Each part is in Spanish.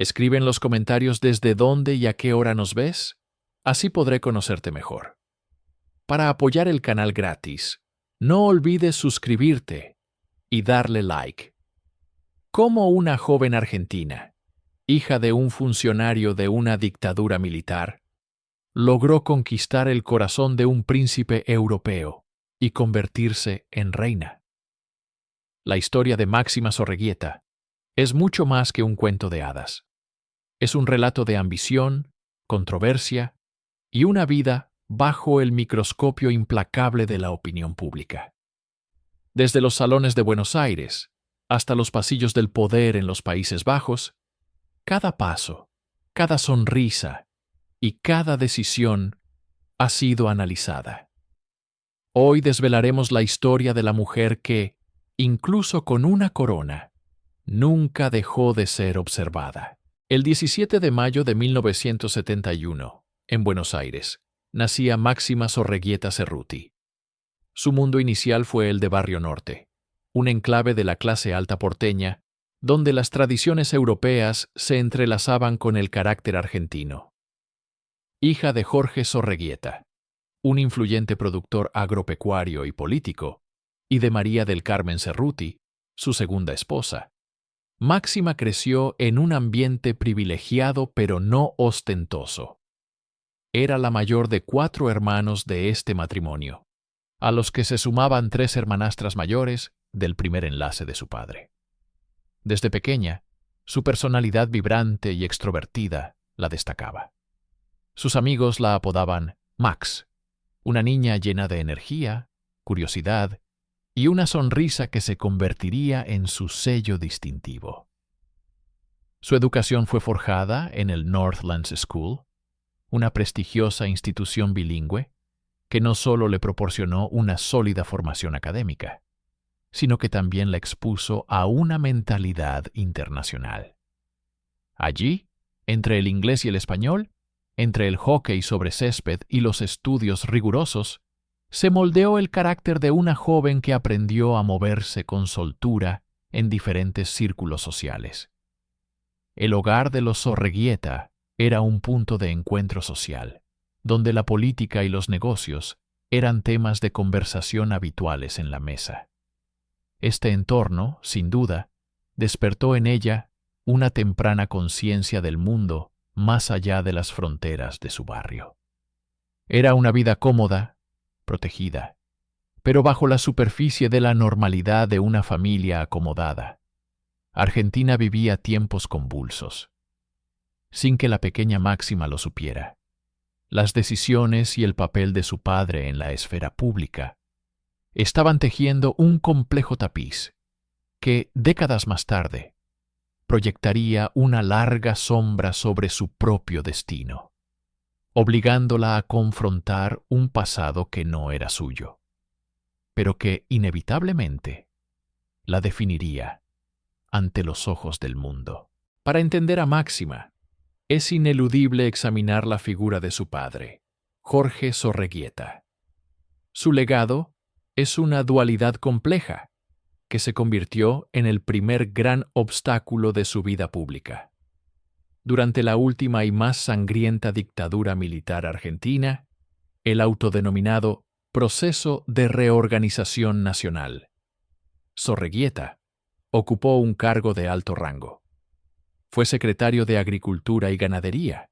Escribe en los comentarios desde dónde y a qué hora nos ves. Así podré conocerte mejor. Para apoyar el canal gratis, no olvides suscribirte y darle like. ¿Cómo una joven argentina, hija de un funcionario de una dictadura militar, logró conquistar el corazón de un príncipe europeo y convertirse en reina? La historia de Máxima Zorreguieta es mucho más que un cuento de hadas. Es un relato de ambición, controversia y una vida bajo el microscopio implacable de la opinión pública. Desde los salones de Buenos Aires hasta los pasillos del poder en los Países Bajos, cada paso, cada sonrisa y cada decisión ha sido analizada. Hoy desvelaremos la historia de la mujer que, incluso con una corona, nunca dejó de ser observada. El 17 de mayo de 1971, en Buenos Aires, nacía Máxima Zorreguieta Cerruti. Su mundo inicial fue el de Barrio Norte, un enclave de la clase alta porteña, donde las tradiciones europeas se entrelazaban con el carácter argentino. Hija de Jorge Zorreguieta, un influyente productor agropecuario y político, y de María del Carmen Cerruti, su segunda esposa, Máxima creció en un ambiente privilegiado pero no ostentoso. Era la mayor de 4 hermanos de este matrimonio, a los que se sumaban 3 hermanastras mayores del primer enlace de su padre. Desde pequeña, su personalidad vibrante y extrovertida la destacaba. Sus amigos la apodaban Max, una niña llena de energía, curiosidad y una sonrisa que se convertiría en su sello distintivo. Su educación fue forjada en el Northlands School, una prestigiosa institución bilingüe que no solo le proporcionó una sólida formación académica, sino que también la expuso a una mentalidad internacional. Allí, entre el inglés y el español, entre el hockey sobre césped y los estudios rigurosos, se moldeó el carácter de una joven que aprendió a moverse con soltura en diferentes círculos sociales. El hogar de los Zorreguieta era un punto de encuentro social, donde la política y los negocios eran temas de conversación habituales en la mesa. Este entorno, sin duda, despertó en ella una temprana conciencia del mundo más allá de las fronteras de su barrio. Era una vida cómoda, protegida, pero bajo la superficie de la normalidad de una familia acomodada. Argentina vivía tiempos convulsos, sin que la pequeña Máxima lo supiera. Las decisiones y el papel de su padre en la esfera pública estaban tejiendo un complejo tapiz que, décadas más tarde, proyectaría una larga sombra sobre su propio destino, obligándola a confrontar un pasado que no era suyo, pero que inevitablemente la definiría ante los ojos del mundo. Para entender a Máxima, es ineludible examinar la figura de su padre, Jorge Zorreguieta. Su legado es una dualidad compleja que se convirtió en el primer gran obstáculo de su vida pública. Durante la última y más sangrienta dictadura militar argentina, el autodenominado Proceso de Reorganización Nacional, Zorreguieta ocupó un cargo de alto rango. Fue secretario de Agricultura y Ganadería,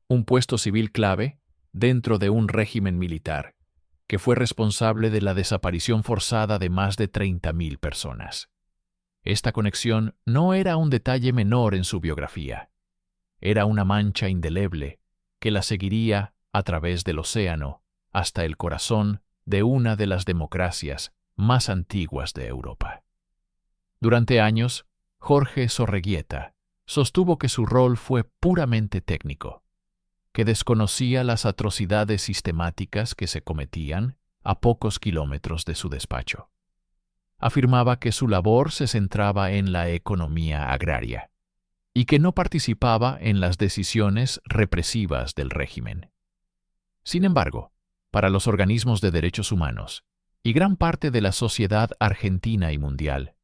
un puesto civil clave dentro de un régimen militar que fue responsable de la desaparición forzada de más de 30.000 personas. Esta conexión no era un detalle menor en su biografía. Era una mancha indeleble que la seguiría a través del océano hasta el corazón de una de las democracias más antiguas de Europa. Durante años, Jorge Zorreguieta sostuvo que su rol fue puramente técnico, que desconocía las atrocidades sistemáticas que se cometían a pocos kilómetros de su despacho. Afirmaba que su labor se centraba en la economía agraria y que no participaba en las decisiones represivas del régimen. Sin embargo, para los organismos de derechos humanos y gran parte de la sociedad argentina y mundial,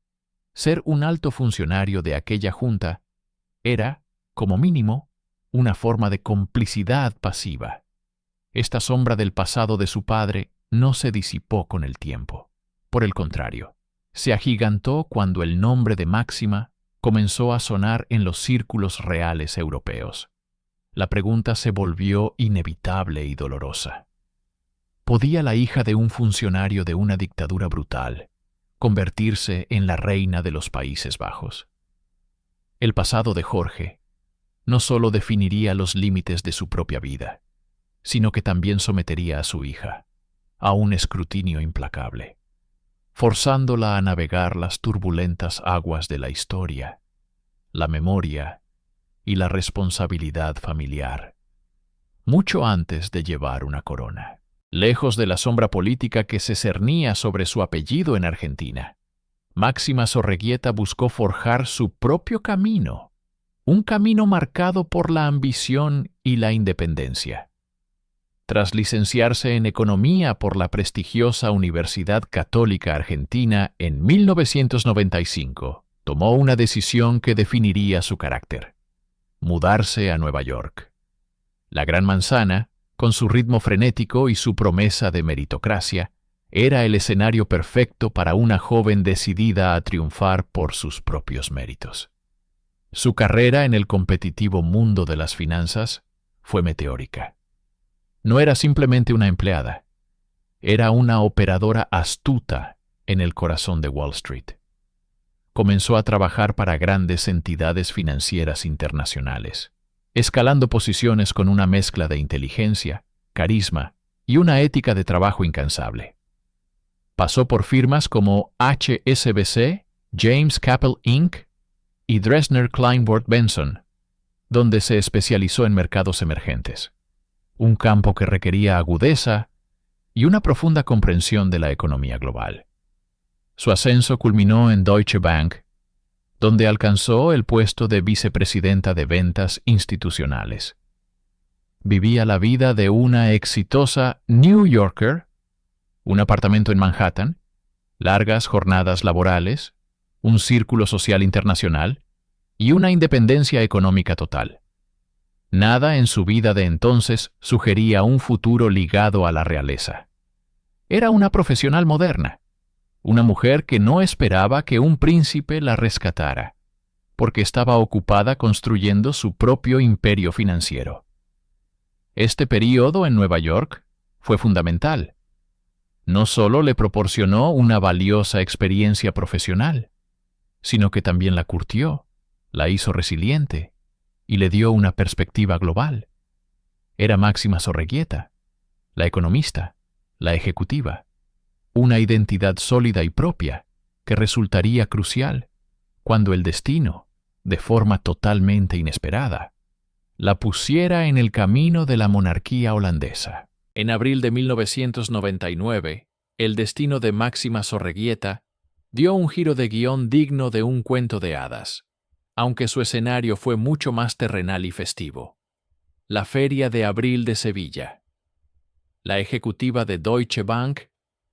ser un alto funcionario de aquella junta era, como mínimo, una forma de complicidad pasiva. Esta sombra del pasado de su padre no se disipó con el tiempo. Por el contrario, se agigantó cuando el nombre de Máxima comenzó a sonar en los círculos reales europeos. La pregunta se volvió inevitable y dolorosa. ¿Podía la hija de un funcionario de una dictadura brutal convertirse en la reina de los Países Bajos? El pasado de Jorge no solo definiría los límites de su propia vida, sino que también sometería a su hija a un escrutinio implacable, forzándola a navegar las turbulentas aguas de la historia, la memoria y la responsabilidad familiar, mucho antes de llevar una corona. Lejos de la sombra política que se cernía sobre su apellido en Argentina, Máxima Zorreguieta buscó forjar su propio camino, un camino marcado por la ambición y la independencia. Tras licenciarse en Economía por la prestigiosa Universidad Católica Argentina en 1995, tomó una decisión que definiría su carácter: mudarse a Nueva York. La Gran Manzana, con su ritmo frenético y su promesa de meritocracia, era el escenario perfecto para una joven decidida a triunfar por sus propios méritos. Su carrera en el competitivo mundo de las finanzas fue meteórica. No era simplemente una empleada, era una operadora astuta en el corazón de Wall Street. Comenzó a trabajar para grandes entidades financieras internacionales, escalando posiciones con una mezcla de inteligencia, carisma y una ética de trabajo incansable. Pasó por firmas como HSBC, James Capital Inc. y Dresdner Kleinwort Benson, donde se especializó en mercados emergentes, un campo que requería agudeza y una profunda comprensión de la economía global. Su ascenso culminó en Deutsche Bank, donde alcanzó el puesto de vicepresidenta de ventas institucionales. Vivía la vida de una exitosa New Yorker, un apartamento en Manhattan, largas jornadas laborales, un círculo social internacional y una independencia económica total. Nada en su vida de entonces sugería un futuro ligado a la realeza. Era una profesional moderna, una mujer que no esperaba que un príncipe la rescatara, porque estaba ocupada construyendo su propio imperio financiero. Este período en Nueva York fue fundamental. No solo le proporcionó una valiosa experiencia profesional, sino que también la curtió, la hizo resiliente y le dio una perspectiva global. Era Máxima Zorreguieta, la economista, la ejecutiva, una identidad sólida y propia que resultaría crucial cuando el destino, de forma totalmente inesperada, la pusiera en el camino de la monarquía holandesa. En abril de 1999, el destino de Máxima Zorreguieta dio un giro de guión digno de un cuento de hadas, aunque su escenario fue mucho más terrenal y festivo. La Feria de Abril de Sevilla. La ejecutiva de Deutsche Bank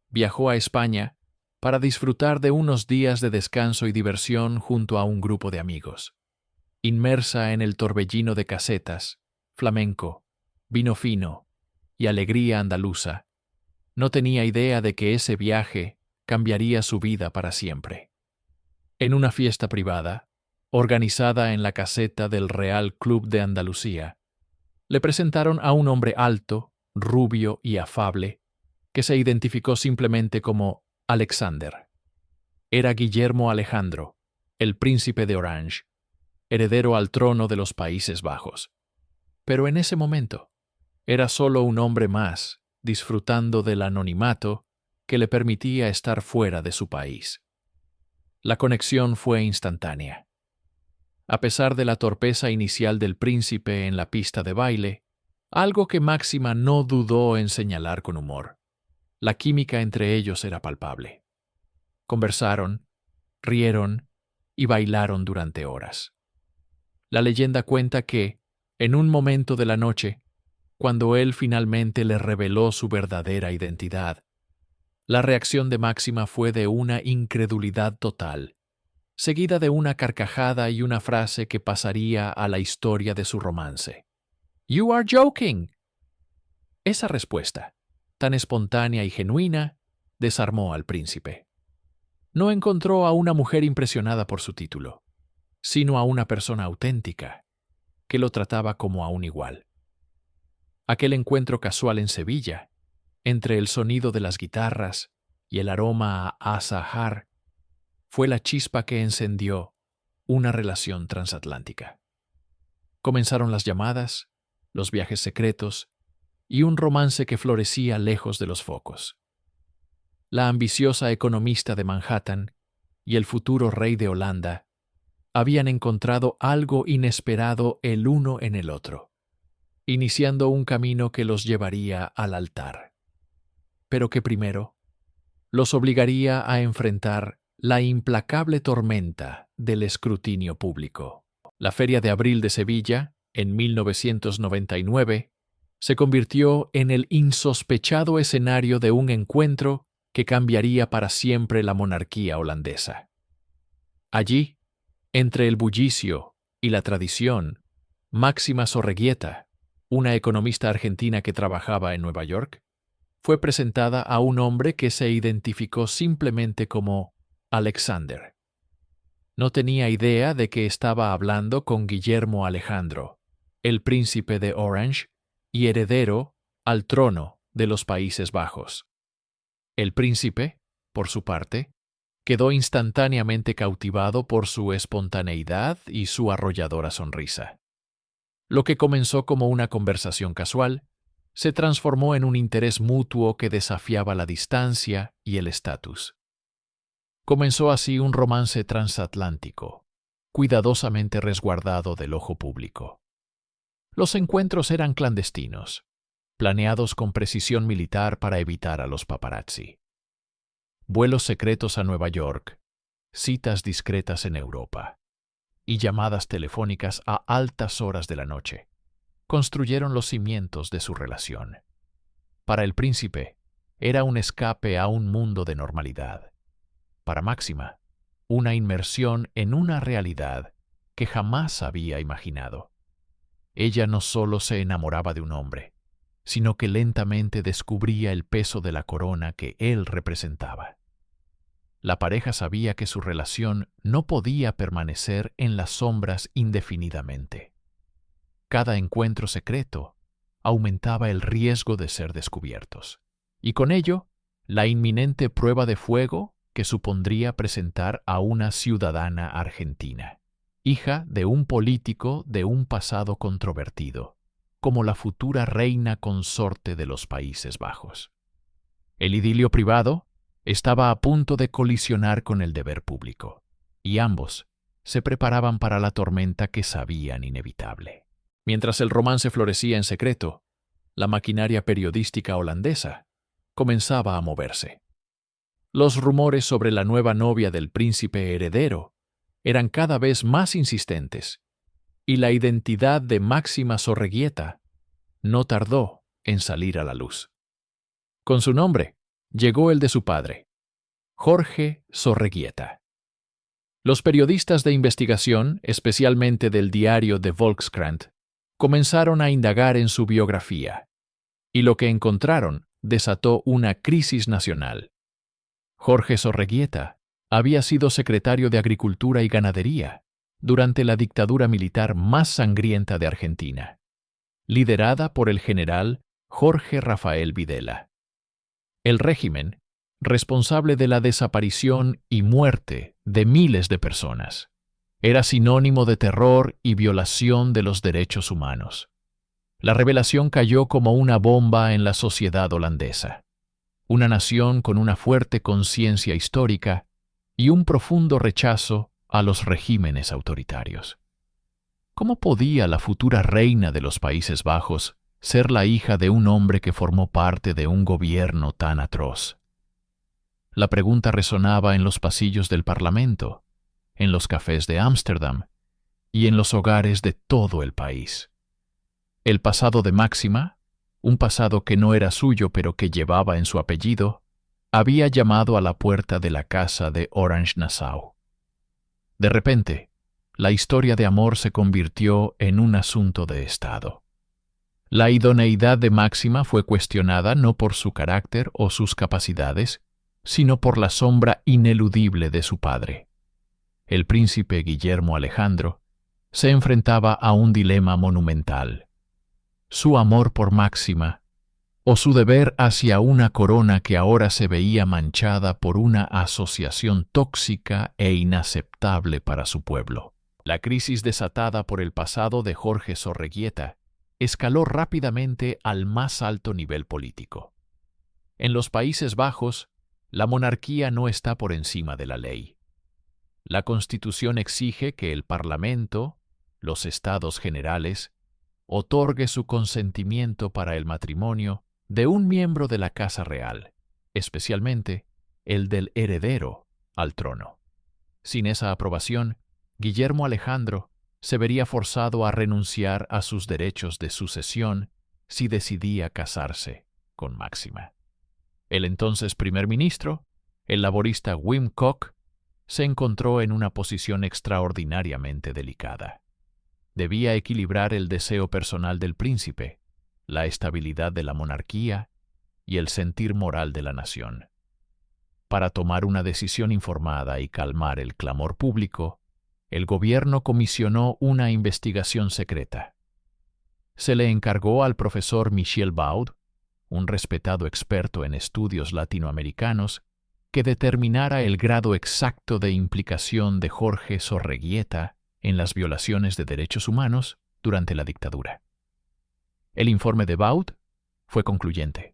viajó a España para disfrutar de unos días de descanso y diversión junto a un grupo de amigos. Inmersa en el torbellino de casetas, flamenco, vino fino y alegría andaluza, no tenía idea de que ese viaje cambiaría su vida para siempre. En una fiesta privada, organizada en la caseta del Real Club de Andalucía, le presentaron a un hombre alto, rubio y afable, que se identificó simplemente como Alexander. Era Guillermo Alejandro, el príncipe de Orange, heredero al trono de los Países Bajos. Pero en ese momento, era solo un hombre más, disfrutando del anonimato que le permitía estar fuera de su país. La conexión fue instantánea. A pesar de la torpeza inicial del príncipe en la pista de baile, algo que Máxima no dudó en señalar con humor, la química entre ellos era palpable. Conversaron, rieron y bailaron durante horas. La leyenda cuenta que, en un momento de la noche, cuando él finalmente le reveló su verdadera identidad, la reacción de Máxima fue de una incredulidad total. seguida de una carcajada y una frase que pasaría a la historia de su romance. "You are joking". Esa respuesta, tan espontánea y genuina, desarmó al príncipe. No encontró a una mujer impresionada por su título, sino a una persona auténtica, que lo trataba como a un igual. Aquel encuentro casual en Sevilla, entre el sonido de las guitarras y el aroma a azahar, fue la chispa que encendió una relación transatlántica. Comenzaron las llamadas, los viajes secretos y un romance que florecía lejos de los focos. La ambiciosa economista de Manhattan y el futuro rey de Holanda habían encontrado algo inesperado el uno en el otro, iniciando un camino que los llevaría al altar, pero que primero los obligaría a enfrentar la implacable tormenta del escrutinio público. La Feria de Abril de Sevilla, en 1999, se convirtió en el insospechado escenario de un encuentro que cambiaría para siempre la monarquía holandesa. Allí, entre el bullicio y la tradición, Máxima Zorreguieta, una economista argentina que trabajaba en Nueva York, fue presentada a un hombre que se identificó simplemente como Alexander. No tenía idea de que estaba hablando con Guillermo Alejandro, el príncipe de Orange y heredero al trono de los Países Bajos. El príncipe, por su parte, quedó instantáneamente cautivado por su espontaneidad y su arrolladora sonrisa. Lo que comenzó como una conversación casual se transformó en un interés mutuo que desafiaba la distancia y el estatus. Comenzó así un romance transatlántico, cuidadosamente resguardado del ojo público. Los encuentros eran clandestinos, planeados con precisión militar para evitar a los paparazzi. Vuelos secretos a Nueva York, citas discretas en Europa y llamadas telefónicas a altas horas de la noche construyeron los cimientos de su relación. Para el príncipe, era un escape a un mundo de normalidad. Para Máxima, una inmersión en una realidad que jamás había imaginado. Ella no solo se enamoraba de un hombre, sino que lentamente descubría el peso de la corona que él representaba. La pareja sabía que su relación no podía permanecer en las sombras indefinidamente. Cada encuentro secreto aumentaba el riesgo de ser descubiertos, y con ello, la inminente prueba de fuego que supondría presentar a una ciudadana argentina, hija de un político de un pasado controvertido, como la futura reina consorte de los Países Bajos. El idilio privado estaba a punto de colisionar con el deber público, y ambos se preparaban para la tormenta que sabían inevitable. Mientras el romance florecía en secreto, la maquinaria periodística holandesa comenzaba a moverse. Los rumores sobre la nueva novia del príncipe heredero eran cada vez más insistentes, y la identidad de Máxima Zorreguieta no tardó en salir a la luz. Con su nombre llegó el de su padre, Jorge Zorreguieta. Los periodistas de investigación, especialmente del diario The Volkskrant, comenzaron a indagar en su biografía, y lo que encontraron desató una crisis nacional. Jorge Zorreguieta había sido secretario de Agricultura y Ganadería durante la dictadura militar más sangrienta de Argentina, liderada por el general Jorge Rafael Videla. El régimen, responsable de la desaparición y muerte de miles de personas, era sinónimo de terror y violación de los derechos humanos. La revelación cayó como una bomba en la sociedad holandesa, una nación con una fuerte conciencia histórica y un profundo rechazo a los regímenes autoritarios. ¿Cómo podía la futura reina de los Países Bajos ser la hija de un hombre que formó parte de un gobierno tan atroz? La pregunta resonaba en los pasillos del Parlamento, en los cafés de Ámsterdam y en los hogares de todo el país. El pasado de Máxima, un pasado que no era suyo pero que llevaba en su apellido, había llamado a la puerta de la casa de Orange-Nassau. De repente, la historia de amor se convirtió en un asunto de Estado. La idoneidad de Máxima fue cuestionada no por su carácter o sus capacidades, sino por la sombra ineludible de su padre. El príncipe Guillermo Alejandro se enfrentaba a un dilema monumental: su amor por Máxima o su deber hacia una corona que ahora se veía manchada por una asociación tóxica e inaceptable para su pueblo. La crisis desatada por el pasado de Jorge Zorreguieta escaló rápidamente al más alto nivel político. En los Países Bajos, la monarquía no está por encima de la ley. La Constitución exige que el Parlamento, los Estados Generales, otorgue su consentimiento para el matrimonio de un miembro de la Casa Real, especialmente el del heredero al trono. Sin esa aprobación, Guillermo Alejandro se vería forzado a renunciar a sus derechos de sucesión si decidía casarse con Máxima. El entonces primer ministro, el laborista Wim Kok, se encontró en una posición extraordinariamente delicada. Debía equilibrar el deseo personal del príncipe, la estabilidad de la monarquía y el sentir moral de la nación. Para tomar una decisión informada y calmar el clamor público, el gobierno comisionó una investigación secreta. Se le encargó al profesor Michel Baud, un respetado experto en estudios latinoamericanos, que determinara el grado exacto de implicación de Jorge Zorreguieta en las violaciones de derechos humanos durante la dictadura. El informe de Baud fue concluyente.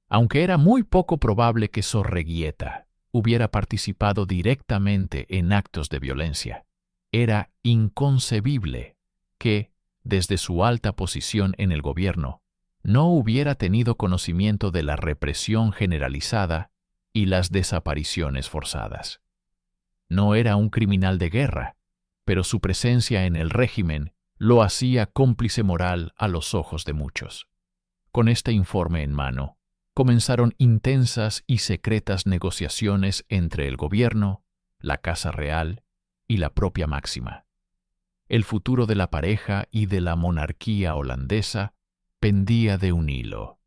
Aunque era muy poco probable que Zorreguieta hubiera participado directamente en actos de violencia, era inconcebible que, desde su alta posición en el gobierno, no hubiera tenido conocimiento de la represión generalizada y las desapariciones forzadas. No era un criminal de guerra, pero su presencia en el régimen lo hacía cómplice moral a los ojos de muchos. Con este informe en mano, comenzaron intensas y secretas negociaciones entre el gobierno, la Casa Real y la propia Máxima. El futuro de la pareja y de la monarquía holandesa pendía de un hilo,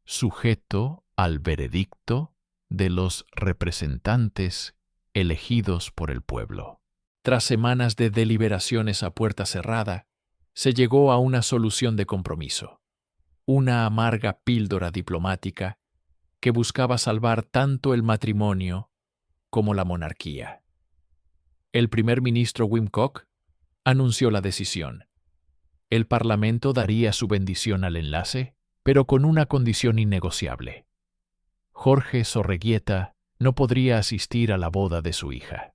sujeto al veredicto de los representantes elegidos por el pueblo. Tras semanas de deliberaciones a puerta cerrada, se llegó a una solución de compromiso, una amarga píldora diplomática que buscaba salvar tanto el matrimonio como la monarquía. El primer ministro Wim Kok anunció la decisión. El Parlamento daría su bendición al enlace, pero con una condición innegociable. Jorge Zorreguieta no podría asistir a la boda de su hija.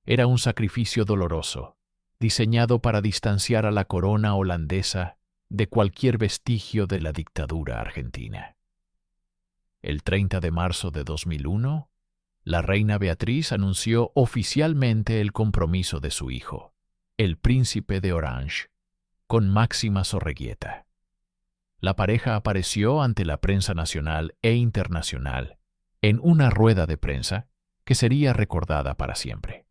Era un sacrificio doloroso, diseñado para distanciar a la corona holandesa de cualquier vestigio de la dictadura argentina. El 30 de marzo de 2001, la reina Beatriz anunció oficialmente el compromiso de su hijo, el príncipe de Orange, con Máxima Zorreguieta. La pareja apareció ante la prensa nacional e internacional en una rueda de prensa que sería recordada para siempre.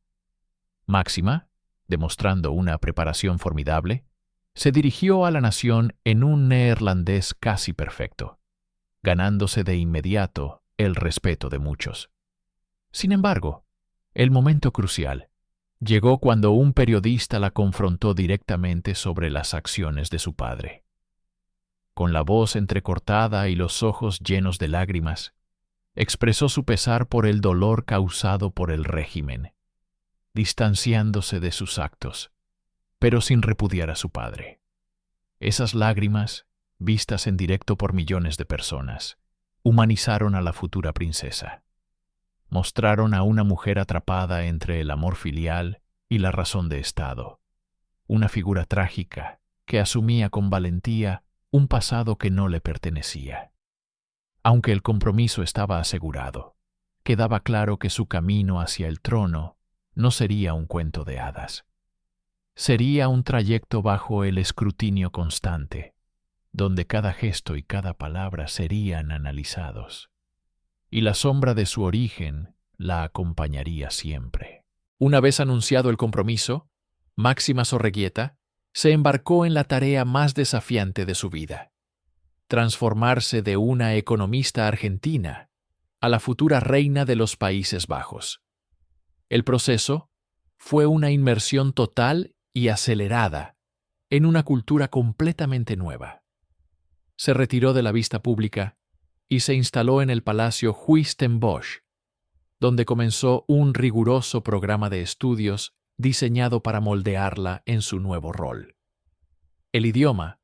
Máxima, demostrando una preparación formidable, se dirigió a la nación en un neerlandés casi perfecto, ganándose de inmediato el respeto de muchos. Sin embargo, el momento crucial llegó cuando un periodista la confrontó directamente sobre las acciones de su padre. Con la voz entrecortada y los ojos llenos de lágrimas, expresó su pesar por el dolor causado por el régimen, distanciándose de sus actos, pero sin repudiar a su padre. Esas lágrimas, vistas en directo por millones de personas, humanizaron a la futura princesa. Mostraron a una mujer atrapada entre el amor filial y la razón de Estado, una figura trágica que asumía con valentía un pasado que no le pertenecía. Aunque el compromiso estaba asegurado, quedaba claro que su camino hacia el trono no sería un cuento de hadas. Sería un trayecto bajo el escrutinio constante, donde cada gesto y cada palabra serían analizados, y la sombra de su origen la acompañaría siempre. Una vez anunciado el compromiso, Máxima Zorreguieta se embarcó en la tarea más desafiante de su vida: transformarse de una economista argentina a la futura reina de los Países Bajos. El proceso fue una inmersión total y acelerada en una cultura completamente nueva. Se retiró de la vista pública y se instaló en el Palacio Huis ten Bosch, donde comenzó un riguroso programa de estudios diseñado para moldearla en su nuevo rol. El idioma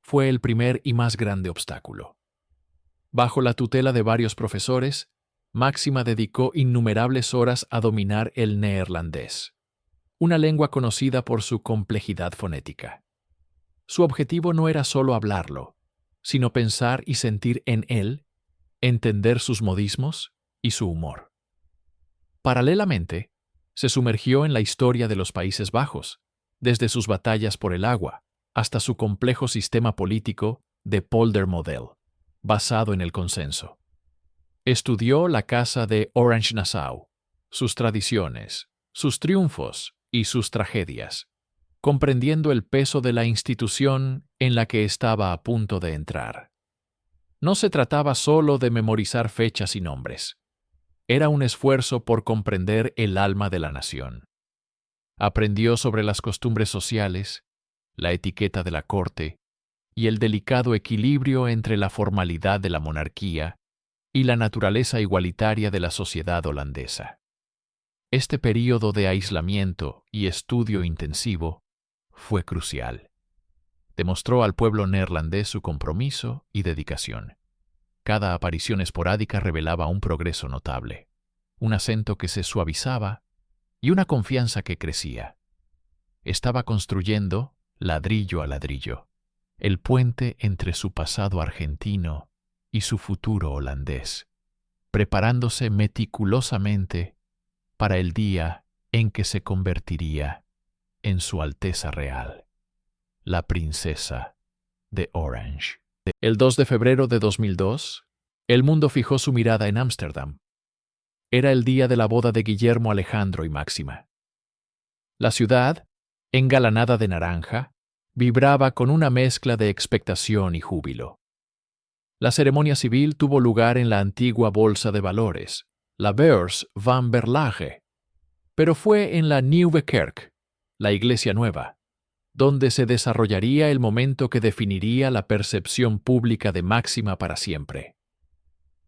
fue el primer y más grande obstáculo. Bajo la tutela de varios profesores, Máxima dedicó innumerables horas a dominar el neerlandés, una lengua conocida por su complejidad fonética. Su objetivo no era solo hablarlo, sino pensar y sentir en él, entender sus modismos y su humor. Paralelamente, se sumergió en la historia de los Países Bajos, desde sus batallas por el agua hasta su complejo sistema político de Poldermodel, basado en el consenso. Estudió la Casa de Orange-Nassau, sus tradiciones, sus triunfos y sus tragedias, comprendiendo el peso de la institución en la que estaba a punto de entrar. No se trataba solo de memorizar fechas y nombres. Era un esfuerzo por comprender el alma de la nación. Aprendió sobre las costumbres sociales, la etiqueta de la corte y el delicado equilibrio entre la formalidad de la monarquía y la naturaleza igualitaria de la sociedad holandesa. Este período de aislamiento y estudio intensivo fue crucial. Demostró al pueblo neerlandés su compromiso y dedicación. Cada aparición esporádica revelaba un progreso notable, un acento que se suavizaba y una confianza que crecía. Estaba construyendo, ladrillo a ladrillo, el puente entre su pasado argentino y su futuro holandés, preparándose meticulosamente para el día en que se convertiría en Su Alteza Real, la princesa de Orange. El 2 de febrero de 2002, el mundo fijó su mirada en Ámsterdam. Era el día de la boda de Guillermo Alejandro y Máxima. La ciudad, engalanada de naranja, vibraba con una mezcla de expectación y júbilo. La ceremonia civil tuvo lugar en la antigua bolsa de valores, la Beurs van Berlage, pero fue en la Nieuwe Kerk, la iglesia nueva, donde se desarrollaría el momento que definiría la percepción pública de Máxima para siempre.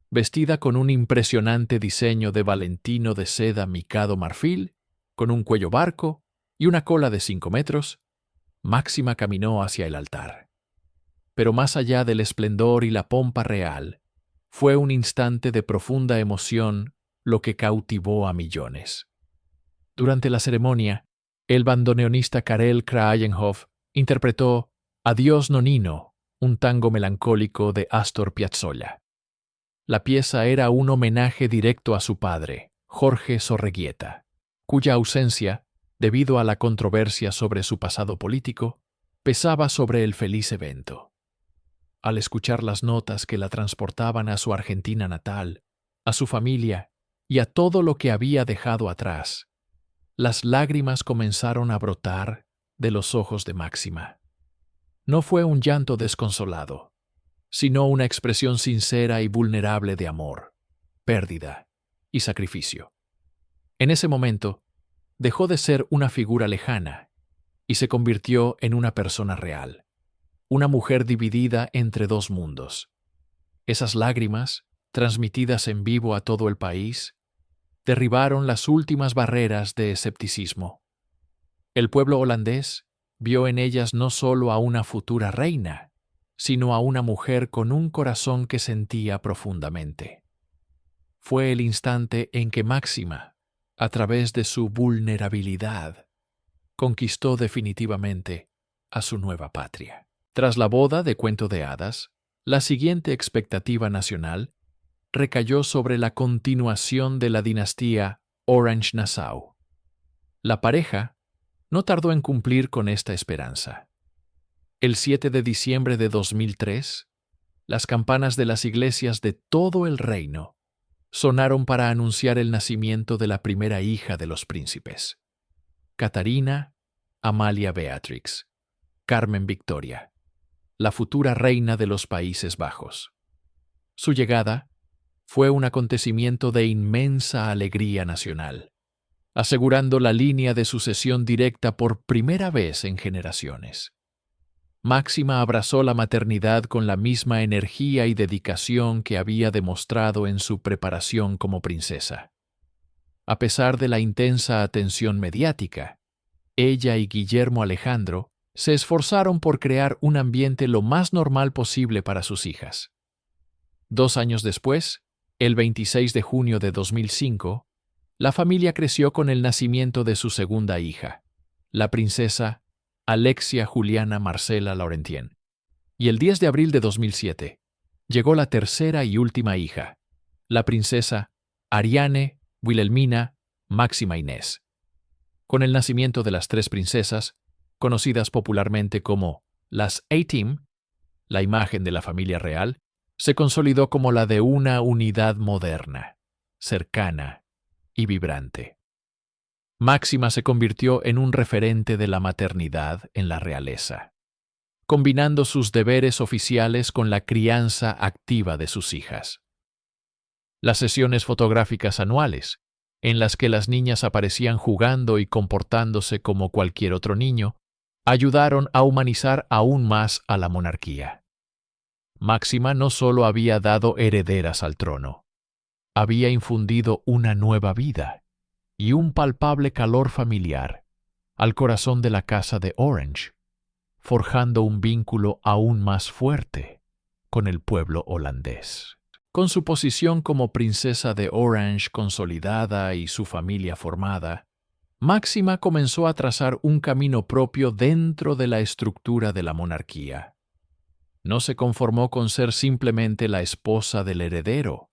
Vestida con un impresionante diseño de Valentino de seda micado marfil, con un cuello barco y una cola de 5 metros, Máxima caminó hacia el altar. Pero más allá del esplendor y la pompa real, fue un instante de profunda emoción lo que cautivó a millones. Durante la ceremonia, el bandoneonista Karel Kraaienhof interpretó Adiós Nonino, un tango melancólico de Astor Piazzolla. La pieza era un homenaje directo a su padre, Jorge Zorreguieta, cuya ausencia, debido a la controversia sobre su pasado político, pesaba sobre el feliz evento. Al escuchar las notas que la transportaban a su Argentina natal, a su familia y a todo lo que había dejado atrás, las lágrimas comenzaron a brotar de los ojos de Máxima. No fue un llanto desconsolado, sino una expresión sincera y vulnerable de amor, pérdida y sacrificio. En ese momento, dejó de ser una figura lejana y se convirtió en una persona real, una mujer dividida entre dos mundos. Esas lágrimas, transmitidas en vivo a todo el país, derribaron las últimas barreras de escepticismo. El pueblo holandés vio en ellas no solo a una futura reina, sino a una mujer con un corazón que sentía profundamente. Fue el instante en que Máxima, a través de su vulnerabilidad, conquistó definitivamente a su nueva patria. Tras la boda de Cuento de Hadas, la siguiente expectativa nacional recayó sobre la continuación de la dinastía Orange-Nassau. La pareja no tardó en cumplir con esta esperanza. El 7 de diciembre de 2003, las campanas de las iglesias de todo el reino sonaron para anunciar el nacimiento de la primera hija de los príncipes, Catarina Amalia Beatrix, Carmen Victoria, la futura reina de los Países Bajos. Su llegada fue un acontecimiento de inmensa alegría nacional, asegurando la línea de sucesión directa por primera vez en generaciones. Máxima abrazó la maternidad con la misma energía y dedicación que había demostrado en su preparación como princesa. A pesar de la intensa atención mediática, ella y Guillermo Alejandro se esforzaron por crear un ambiente lo más normal posible para sus hijas. 2 años después, el 26 de junio de 2005, la familia creció con el nacimiento de su segunda hija, la princesa Alexia Juliana Marcela Laurentien. Y el 10 de abril de 2007, llegó la tercera y última hija, la princesa Ariane Wilhelmina Máxima Inés. Con el nacimiento de las 3 princesas, conocidas popularmente como las A-Team, la imagen de la familia real se consolidó como la de una unidad moderna, cercana y vibrante. Máxima se convirtió en un referente de la maternidad en la realeza, combinando sus deberes oficiales con la crianza activa de sus hijas. Las sesiones fotográficas anuales, en las que las niñas aparecían jugando y comportándose como cualquier otro niño, ayudaron a humanizar aún más a la monarquía. Máxima no solo había dado herederas al trono, había infundido una nueva vida y un palpable calor familiar al corazón de la casa de Orange, forjando un vínculo aún más fuerte con el pueblo holandés. Con su posición como princesa de Orange consolidada y su familia formada, Máxima comenzó a trazar un camino propio dentro de la estructura de la monarquía. No se conformó con ser simplemente la esposa del heredero.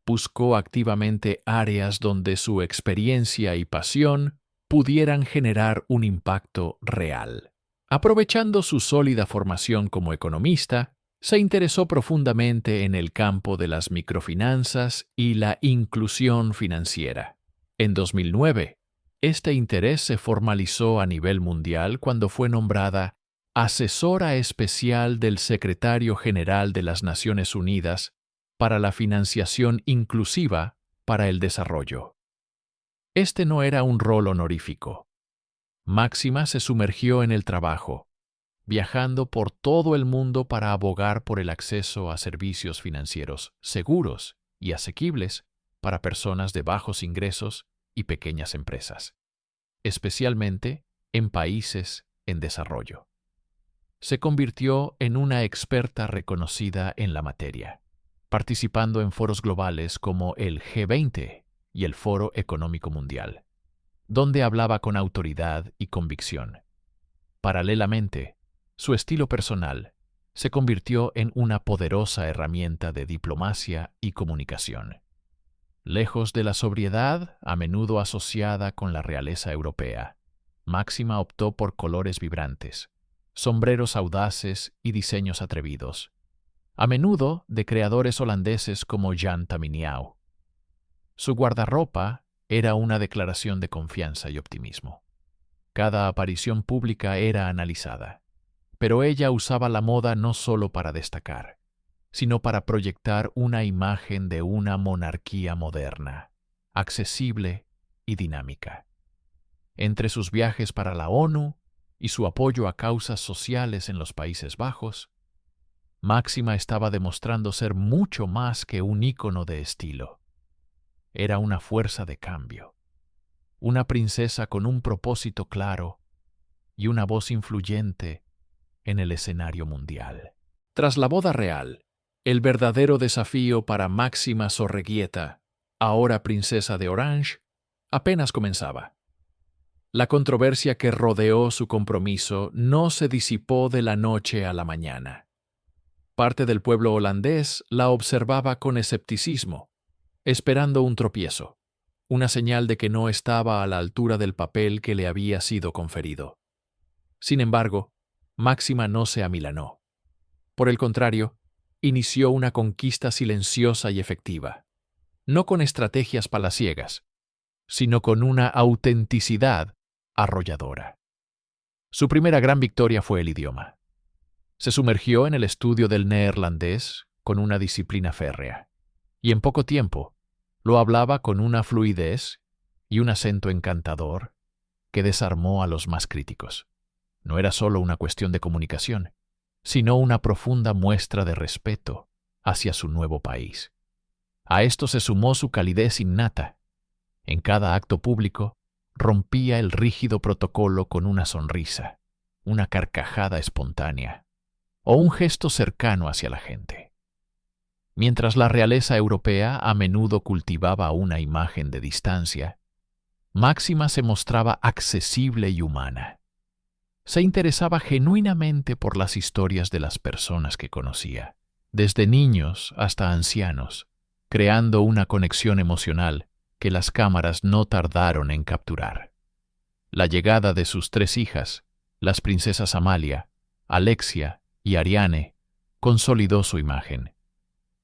Buscó activamente áreas donde su experiencia y pasión pudieran generar un impacto real. Aprovechando su sólida formación como economista, se interesó profundamente en el campo de las microfinanzas y la inclusión financiera. En 2009, este interés se formalizó a nivel mundial cuando fue nombrada asesora especial del Secretario General de las Naciones Unidas para la financiación inclusiva para el desarrollo. Este no era un rol honorífico. Máxima se sumergió en el trabajo, viajando por todo el mundo para abogar por el acceso a servicios financieros seguros y asequibles para personas de bajos ingresos y pequeñas empresas, especialmente en países en desarrollo. Se convirtió en una experta reconocida en la materia, participando en foros globales como el G20 y el Foro Económico Mundial, donde hablaba con autoridad y convicción. Paralelamente, su estilo personal se convirtió en una poderosa herramienta de diplomacia y comunicación. Lejos de la sobriedad, a menudo asociada con la realeza europea, Máxima optó por colores vibrantes, sombreros audaces y diseños atrevidos, a menudo de creadores holandeses como Jan Taminiau. Su guardarropa era una declaración de confianza y optimismo. Cada aparición pública era analizada, pero ella usaba la moda no solo para destacar, sino para proyectar una imagen de una monarquía moderna, accesible y dinámica. Entre sus viajes para la ONU y su apoyo a causas sociales en los Países Bajos, Máxima estaba demostrando ser mucho más que un ícono de estilo. Era una fuerza de cambio, una princesa con un propósito claro y una voz influyente en el escenario mundial. Tras la boda real, el verdadero desafío para Máxima Zorreguieta, ahora princesa de Orange, apenas comenzaba. La controversia que rodeó su compromiso no se disipó de la noche a la mañana. Parte del pueblo holandés la observaba con escepticismo, esperando un tropiezo, una señal de que no estaba a la altura del papel que le había sido conferido. Sin embargo, Máxima no se amilanó. Por el contrario, inició una conquista silenciosa y efectiva. no con estrategias palaciegas, sino con una autenticidad arrolladora. Su primera gran victoria fue el idioma. Se sumergió en el estudio del neerlandés con una disciplina férrea, y en poco tiempo lo hablaba con una fluidez y un acento encantador que desarmó a los más críticos. No era solo una cuestión de comunicación, sino una profunda muestra de respeto hacia su nuevo país. A esto se sumó su calidez innata. En cada acto público, rompía el rígido protocolo con una sonrisa, una carcajada espontánea o un gesto cercano hacia la gente. Mientras la realeza europea a menudo cultivaba una imagen de distancia, Máxima se mostraba accesible y humana. Se interesaba genuinamente por las historias de las personas que conocía, desde niños hasta ancianos, creando una conexión emocional que las cámaras no tardaron en capturar. La llegada de sus 3 hijas, las princesas Amalia, Alexia y Ariane, consolidó su imagen.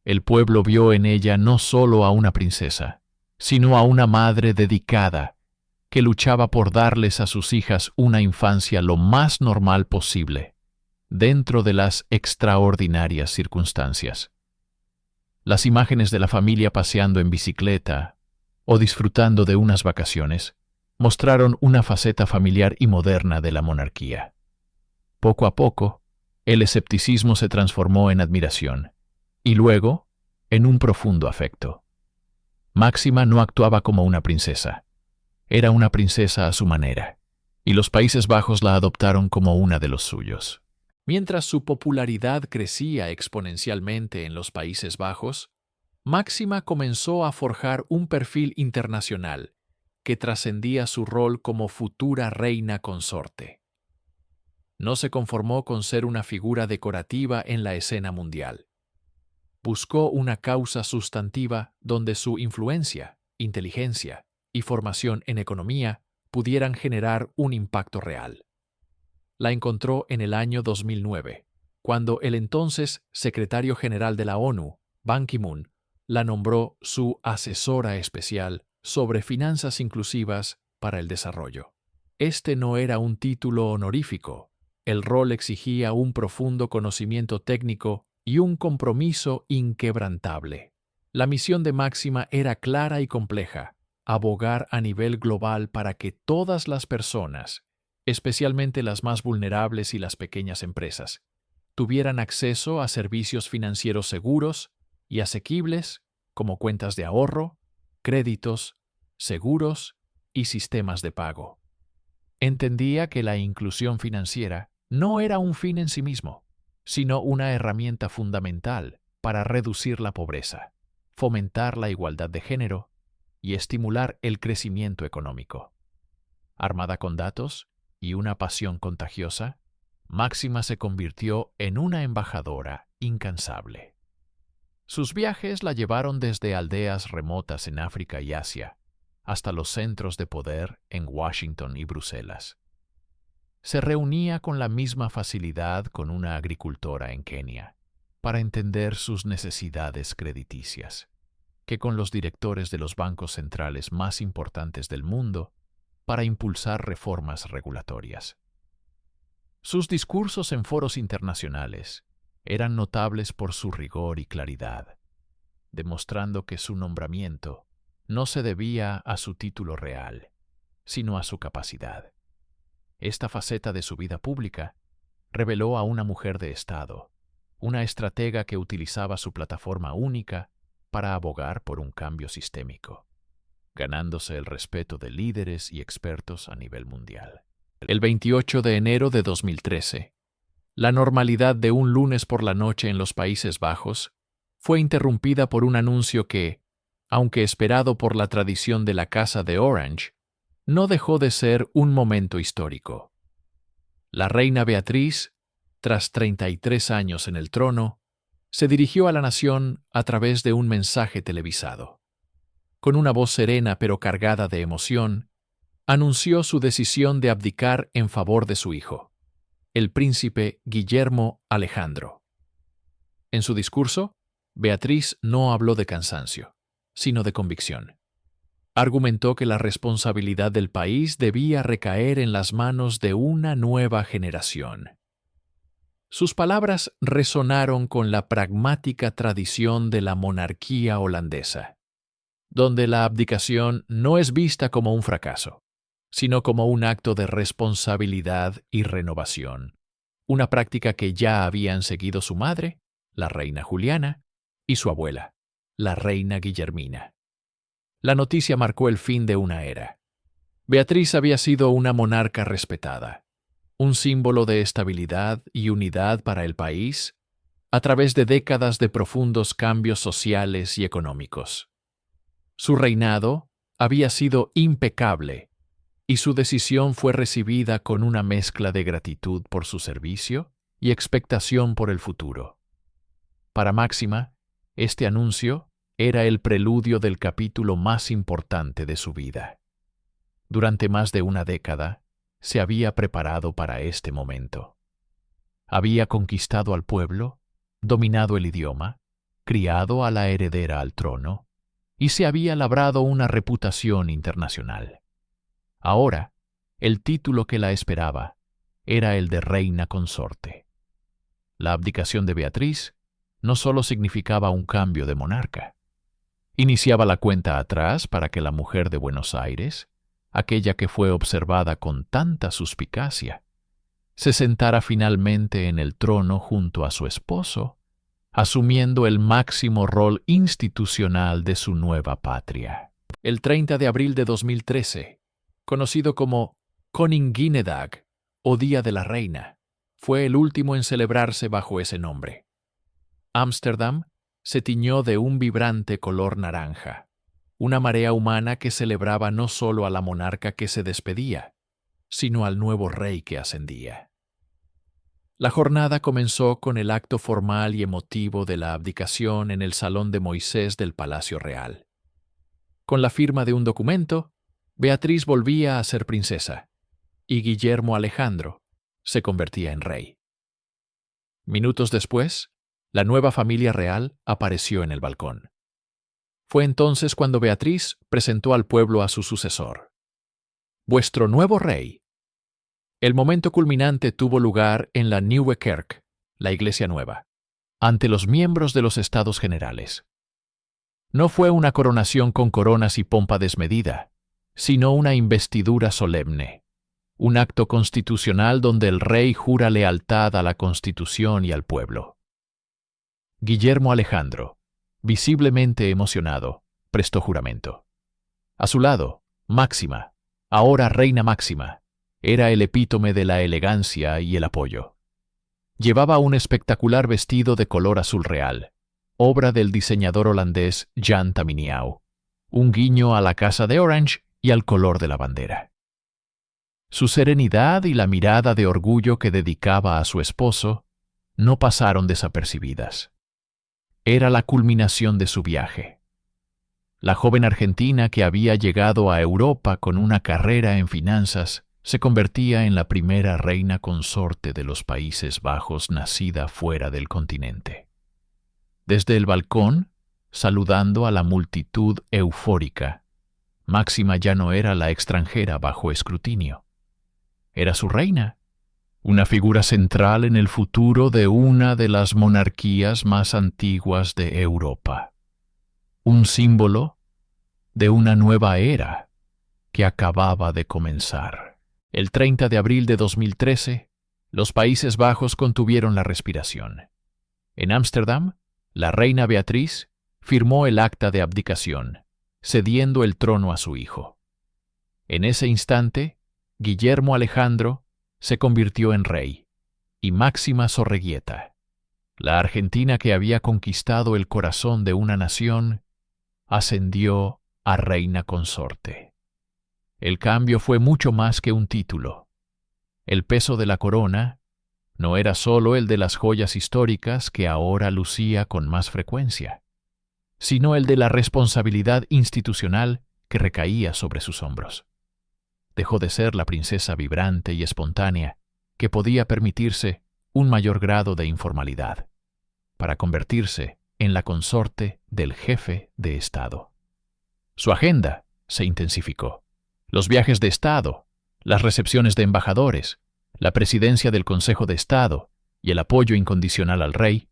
El pueblo vio en ella no solo a una princesa, sino a una madre dedicada que luchaba por darles a sus hijas una infancia lo más normal posible, dentro de las extraordinarias circunstancias. Las imágenes de la familia paseando en bicicleta o disfrutando de unas vacaciones mostraron una faceta familiar y moderna de la monarquía. Poco a poco, el escepticismo se transformó en admiración y luego en un profundo afecto. Máxima no actuaba como una princesa. Era una princesa a su manera, y los Países Bajos la adoptaron como una de los suyos. Mientras su popularidad crecía exponencialmente en los Países Bajos, Máxima comenzó a forjar un perfil internacional que trascendía su rol como futura reina consorte. No se conformó con ser una figura decorativa en la escena mundial. Buscó una causa sustantiva donde su influencia, inteligencia y formación en economía pudieran generar un impacto real. La encontró en el año 2009, cuando el entonces secretario general de la ONU, Ban Ki-moon, la nombró su asesora especial sobre finanzas inclusivas para el desarrollo. Este no era un título honorífico. El rol exigía un profundo conocimiento técnico y un compromiso inquebrantable. La misión de Máxima era clara y compleja: abogar a nivel global para que todas las personas, especialmente las más vulnerables y las pequeñas empresas, tuvieran acceso a servicios financieros seguros y asequibles como cuentas de ahorro, créditos, seguros y sistemas de pago. Entendía que la inclusión financiera no era un fin en sí mismo, sino una herramienta fundamental para reducir la pobreza, fomentar la igualdad de género y estimular el crecimiento económico. Armada con datos y una pasión contagiosa, Máxima se convirtió en una embajadora incansable. Sus viajes la llevaron desde aldeas remotas en África y Asia hasta los centros de poder en Washington y Bruselas. Se reunía con la misma facilidad con una agricultora en Kenia para entender sus necesidades crediticias que con los directores de los bancos centrales más importantes del mundo para impulsar reformas regulatorias. Sus discursos en foros internacionales eran notables por su rigor y claridad, demostrando que su nombramiento no se debía a su título real, sino a su capacidad. Esta faceta de su vida pública reveló a una mujer de Estado, una estratega que utilizaba su plataforma única para abogar por un cambio sistémico, ganándose el respeto de líderes y expertos a nivel mundial. El 28 de enero de 2013, la normalidad de un lunes por la noche en los Países Bajos fue interrumpida por un anuncio que, aunque esperado por la tradición de la Casa de Orange, no dejó de ser un momento histórico. La reina Beatriz, tras 33 años en el trono, se dirigió a la nación a través de un mensaje televisado. Con una voz serena pero cargada de emoción, anunció su decisión de abdicar en favor de su hijo, el príncipe Guillermo Alejandro. En su discurso, Beatriz no habló de cansancio, sino de convicción. Argumentó que la responsabilidad del país debía recaer en las manos de una nueva generación. Sus palabras resonaron con la pragmática tradición de la monarquía holandesa, donde la abdicación no es vista como un fracaso, sino como un acto de responsabilidad y renovación, una práctica que ya habían seguido su madre, la reina Juliana, y su abuela, la reina Guillermina. La noticia marcó el fin de una era. Beatriz había sido una monarca respetada, un símbolo de estabilidad y unidad para el país, a través de décadas de profundos cambios sociales y económicos. Su reinado había sido impecable, y su decisión fue recibida con una mezcla de gratitud por su servicio y expectación por el futuro. Para Máxima, este anuncio era el preludio del capítulo más importante de su vida. Durante más de una década, se había preparado para este momento. Había conquistado al pueblo, dominado el idioma, criado a la heredera al trono, y se había labrado una reputación internacional. Ahora, el título que la esperaba era el de reina consorte. La abdicación de Beatriz no solo significaba un cambio de monarca. Iniciaba la cuenta atrás para que la mujer de Buenos Aires, aquella que fue observada con tanta suspicacia, se sentara finalmente en el trono junto a su esposo, asumiendo el máximo rol institucional de su nueva patria. El 30 de abril de 2013, conocido como Koninginnedag, o Día de la Reina, fue el último en celebrarse bajo ese nombre. Ámsterdam se tiñó de un vibrante color naranja, una marea humana que celebraba no solo a la monarca que se despedía, sino al nuevo rey que ascendía. La jornada comenzó con el acto formal y emotivo de la abdicación en el Salón de Moisés del Palacio Real. Con la firma de un documento, Beatriz volvía a ser princesa, y Guillermo Alejandro se convertía en rey. Minutos después, la nueva familia real apareció en el balcón. Fue entonces cuando Beatriz presentó al pueblo a su sucesor. «Vuestro nuevo rey». El momento culminante tuvo lugar en la Nieuwe Kerk, la iglesia nueva, ante los miembros de los Estados Generales. No fue una coronación con coronas y pompa desmedida, sino una investidura solemne, un acto constitucional donde el rey jura lealtad a la Constitución y al pueblo. Guillermo Alejandro, visiblemente emocionado, prestó juramento. A su lado, Máxima, ahora reina Máxima, era el epítome de la elegancia y el apoyo. Llevaba un espectacular vestido de color azul real, obra del diseñador holandés Jan Taminiau, un guiño a la casa de Orange y al color de la bandera. Su serenidad y la mirada de orgullo que dedicaba a su esposo no pasaron desapercibidas. Era la culminación de su viaje. La joven argentina que había llegado a Europa con una carrera en finanzas se convertía en la primera reina consorte de los Países Bajos nacida fuera del continente. Desde el balcón, saludando a la multitud eufórica, Máxima ya no era la extranjera bajo escrutinio. Era su reina, una figura central en el futuro de una de las monarquías más antiguas de Europa. Un símbolo de una nueva era que acababa de comenzar. El 30 de abril de 2013, los Países Bajos contuvieron la respiración. En Ámsterdam, la reina Beatriz firmó el acta de abdicación, cediendo el trono a su hijo. En ese instante, Guillermo Alejandro se convirtió en rey, y Máxima Zorreguieta, la argentina que había conquistado el corazón de una nación, ascendió a reina consorte. El cambio fue mucho más que un título. El peso de la corona no era solo el de las joyas históricas que ahora lucía con más frecuencia, sino el de la responsabilidad institucional que recaía sobre sus hombros. Dejó de ser la princesa vibrante y espontánea que podía permitirse un mayor grado de informalidad, para convertirse en la consorte del jefe de Estado. Su agenda se intensificó. Los viajes de Estado, las recepciones de embajadores, la presidencia del Consejo de Estado y el apoyo incondicional al rey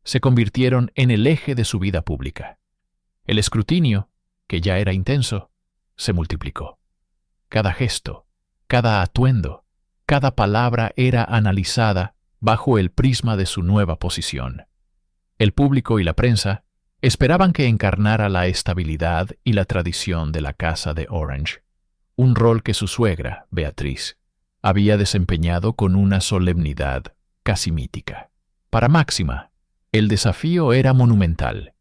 se convirtieron en el eje de su vida pública. El escrutinio, que ya era intenso, se multiplicó. Cada gesto, cada atuendo, cada palabra era analizada bajo el prisma de su nueva posición. El público y la prensa esperaban que encarnara la estabilidad y la tradición de la Casa de Orange, un rol que su suegra, Beatriz, había desempeñado con una solemnidad casi mítica. Para Máxima, el desafío era monumental: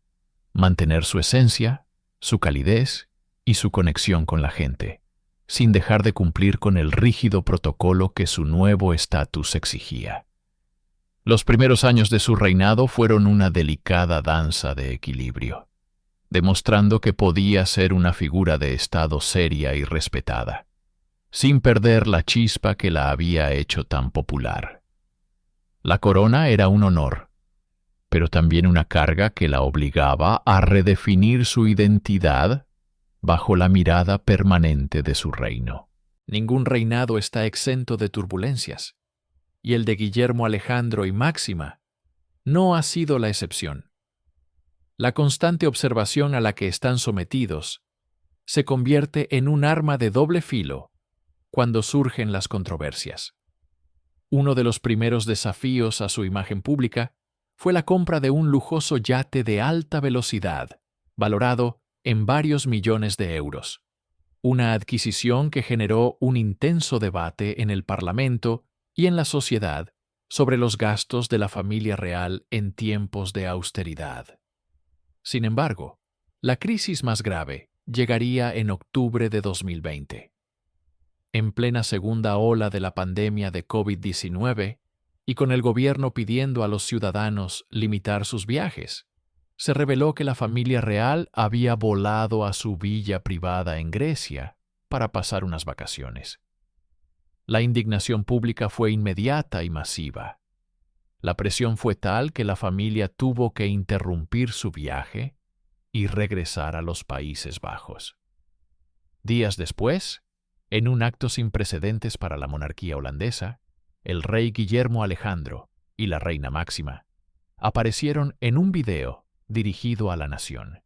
mantener su esencia, su calidez y su conexión con la gente, sin dejar de cumplir con el rígido protocolo que su nuevo estatus exigía. Los primeros años de su reinado fueron una delicada danza de equilibrio, demostrando que podía ser una figura de Estado seria y respetada, sin perder la chispa que la había hecho tan popular. La corona era un honor, pero también una carga que la obligaba a redefinir su identidad bajo la mirada permanente de su reino. Ningún reinado está exento de turbulencias, y el de Guillermo Alejandro y Máxima no ha sido la excepción. La constante observación a la que están sometidos se convierte en un arma de doble filo cuando surgen las controversias. Uno de los primeros desafíos a su imagen pública fue la compra de un lujoso yate de alta velocidad, valorado en varios millones de euros. Una adquisición que generó un intenso debate en el Parlamento y en la sociedad sobre los gastos de la familia real en tiempos de austeridad. Sin embargo, la crisis más grave llegaría en octubre de 2020. En plena segunda ola de la pandemia de COVID-19 y con el gobierno pidiendo a los ciudadanos limitar sus viajes, se reveló que la familia real había volado a su villa privada en Grecia para pasar unas vacaciones. La indignación pública fue inmediata y masiva. La presión fue tal que la familia tuvo que interrumpir su viaje y regresar a los Países Bajos. Días después, en un acto sin precedentes para la monarquía holandesa, el rey Guillermo Alejandro y la reina Máxima aparecieron en un video dirigido a la nación.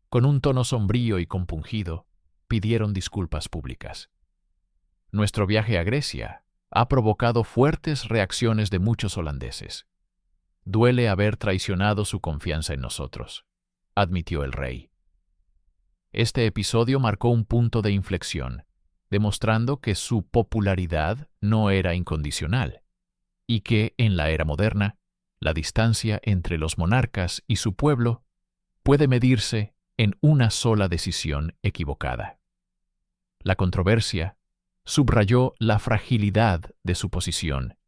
Con un tono sombrío y compungido, pidieron disculpas públicas. Nuestro viaje a Grecia ha provocado fuertes reacciones de muchos holandeses. Duele haber traicionado su confianza en nosotros, admitió el rey. Este episodio marcó un punto de inflexión, demostrando que su popularidad no era incondicional y que, en la era moderna, la distancia entre los monarcas y su pueblo puede medirse en una sola decisión equivocada. La controversia subrayó la fragilidad de su posición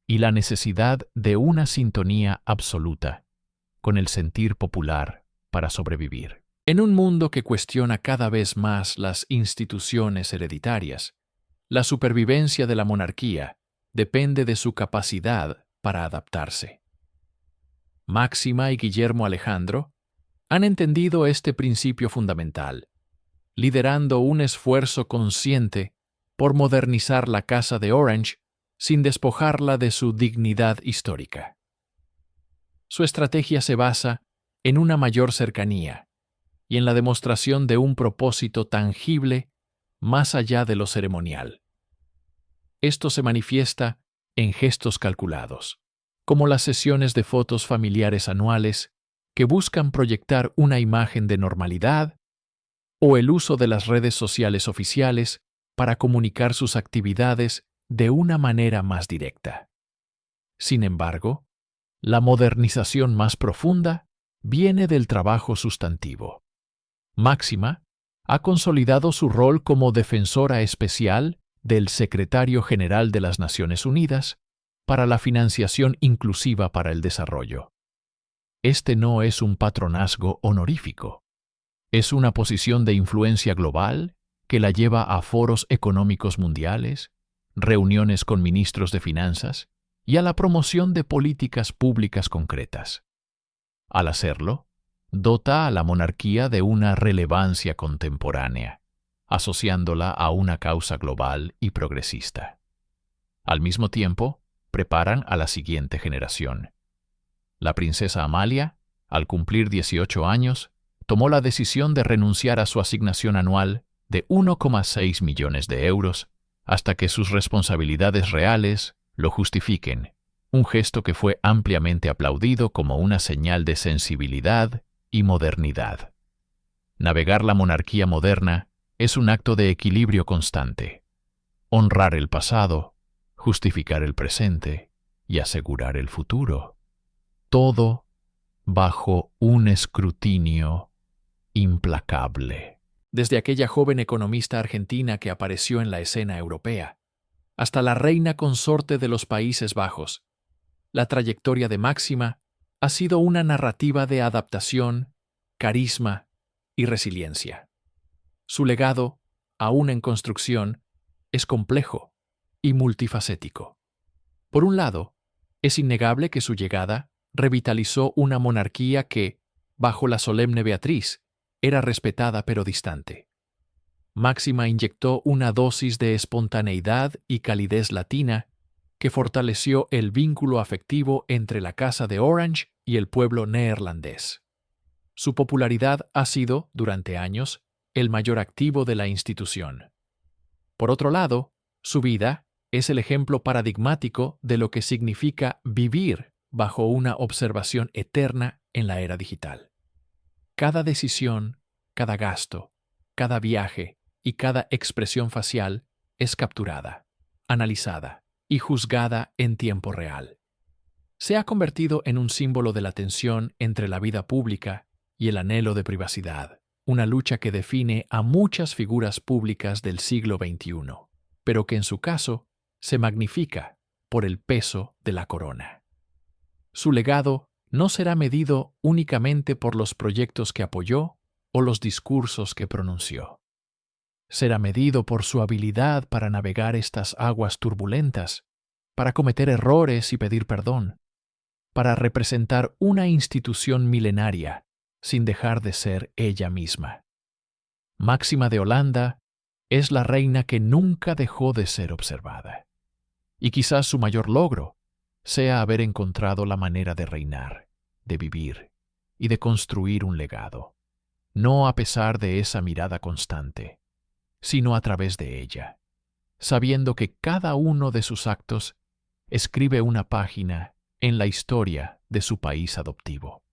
y la necesidad de una sintonía absoluta con el sentir popular para sobrevivir. En un mundo que cuestiona cada vez más las instituciones hereditarias, la supervivencia de la monarquía depende de su capacidad para adaptarse. Máxima y Guillermo Alejandro han entendido este principio fundamental, liderando un esfuerzo consciente por modernizar la Casa de Orange sin despojarla de su dignidad histórica. Su estrategia se basa en una mayor cercanía y en la demostración de un propósito tangible más allá de lo ceremonial. Esto se manifiesta en gestos calculados, como las sesiones de fotos familiares anuales que buscan proyectar una imagen de normalidad, o el uso de las redes sociales oficiales para comunicar sus actividades de una manera más directa. Sin embargo, la modernización más profunda viene del trabajo sustantivo. Máxima ha consolidado su rol como defensora especial del Secretario General de las Naciones Unidas para la financiación inclusiva para el desarrollo. Este no es un patronazgo honorífico. Es una posición de influencia global que la lleva a foros económicos mundiales, reuniones con ministros de finanzas y a la promoción de políticas públicas concretas. Al hacerlo, dota a la monarquía de una relevancia contemporánea, asociándola a una causa global y progresista. Al mismo tiempo, preparan a la siguiente generación. La princesa Amalia, al cumplir 18 años, tomó la decisión de renunciar a su asignación anual de 1,6 millones de euros hasta que sus responsabilidades reales lo justifiquen, un gesto que fue ampliamente aplaudido como una señal de sensibilidad y modernidad. Navegar la monarquía moderna es un acto de equilibrio constante. Honrar el pasado, justificar el presente y asegurar el futuro. Todo bajo un escrutinio implacable. Desde aquella joven economista argentina que apareció en la escena europea, hasta la reina consorte de los Países Bajos, la trayectoria de Máxima ha sido una narrativa de adaptación, carisma y resiliencia. Su legado, aún en construcción, es complejo y multifacético. Por un lado, es innegable que su llegada revitalizó una monarquía que, bajo la solemne Beatriz, era respetada pero distante. Máxima inyectó una dosis de espontaneidad y calidez latina que fortaleció el vínculo afectivo entre la Casa de Orange y el pueblo neerlandés. Su popularidad ha sido, durante años, el mayor activo de la institución. Por otro lado, su vida es el ejemplo paradigmático de lo que significa vivir bajo una observación eterna en la era digital. Cada decisión, cada gasto, cada viaje y cada expresión facial es capturada, analizada y juzgada en tiempo real. Se ha convertido en un símbolo de la tensión entre la vida pública y el anhelo de privacidad, una lucha que define a muchas figuras públicas del siglo XXI, pero que en su caso se magnifica por el peso de la corona. Su legado no será medido únicamente por los proyectos que apoyó o los discursos que pronunció. Será medido por su habilidad para navegar estas aguas turbulentas, para cometer errores y pedir perdón, para representar una institución milenaria sin dejar de ser ella misma. Máxima de Holanda es la reina que nunca dejó de ser observada. Y quizás su mayor logro sea haber encontrado la manera de reinar, de vivir y de construir un legado, no a pesar de esa mirada constante, sino a través de ella, sabiendo que cada uno de sus actos escribe una página en la historia de su país adoptivo.